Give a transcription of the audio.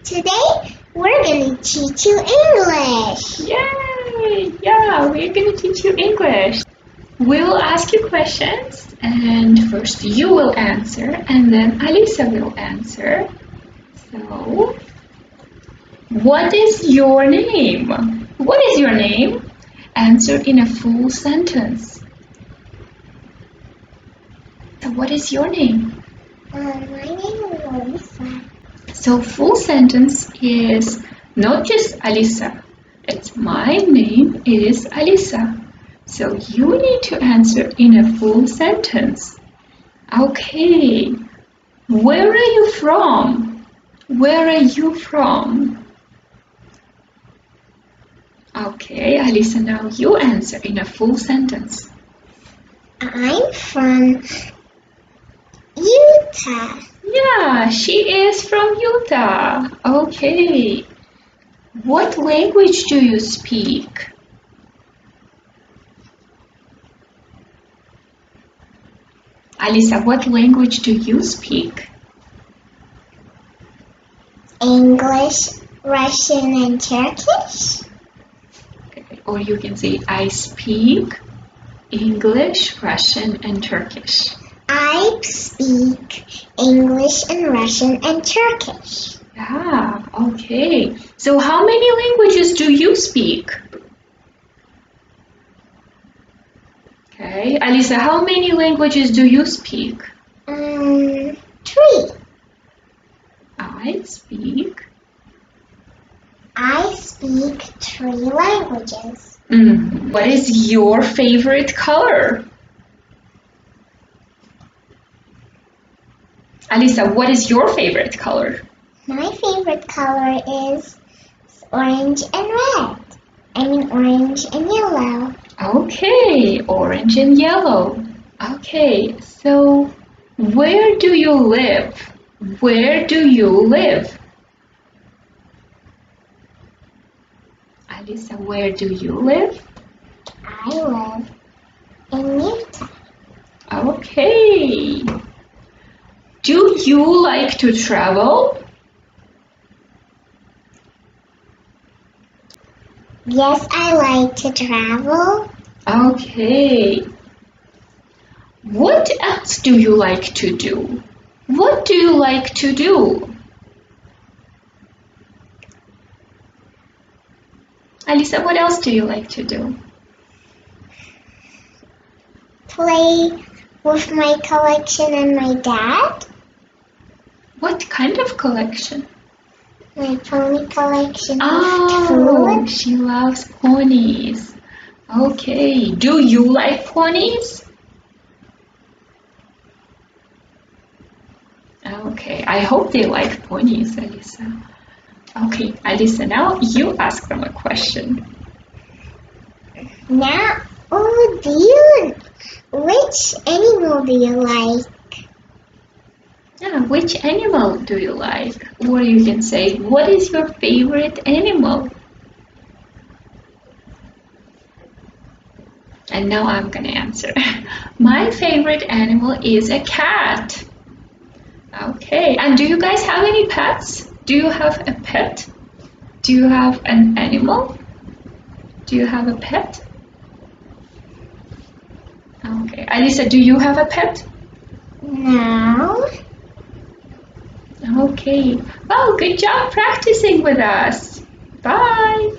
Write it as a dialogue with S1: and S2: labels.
S1: Today we're going to teach you English.
S2: Yay! Yeah, we're going to teach you English. We will ask you questions, and first you will answer, and then Alisa will answer. So, what is your name? What is your name? Answer in a full sentence. So what is your name?
S1: My name is Alisa.
S2: So full sentence is not just Alisa. It's my name is Alisa. So you need to answer in a full sentence. Okay. Where are you from? Where are you from? Okay, Alisa, now you answer in a full sentence.
S1: I'm from Utah.
S2: Yeah, she is from Utah. Okay. What language do you speak? Alisa, what language do you speak?
S1: English, Russian, and Turkish.
S2: Okay. Or you can say, I speak English, Russian, and Turkish.
S1: I speak English and Russian and Turkish.
S2: Yeah, okay. So how many languages do you speak? Okay, Alisa, how many languages do you speak?
S1: 3.
S2: I speak
S1: 3 languages.
S2: What is your favorite color? Alisa, what is your favorite color?
S1: My favorite color is orange and red. Orange and yellow.
S2: Okay, orange and yellow. Okay, so where do you live? Where do you live? Alisa, where do you live?
S1: I live in Utah.
S2: Okay. Do you like to travel?
S1: Yes, I like to travel.
S2: Okay. What else do you like to do? What do you like to do? Alisa, what else do you like to do?
S1: Play with my collection and my dad.
S2: What kind of collection?
S1: My pony collection
S2: Oh,
S1: of food.
S2: she loves ponies. Okay, do you like ponies? Okay, I hope they like ponies, Alisa. Okay, Alisa, now you ask them a question.
S1: Now, which animal do you like?
S2: Yeah, which animal do you like? Or you can say, what is your favorite animal? And now I'm gonna answer. My favorite animal is a cat. Okay, and do you guys have any pets? Do you have a pet? Do you have an animal? Do you have a pet? Okay, Alisa, do you have a pet?
S1: No.
S2: Okay, well, good job practicing with us. Bye.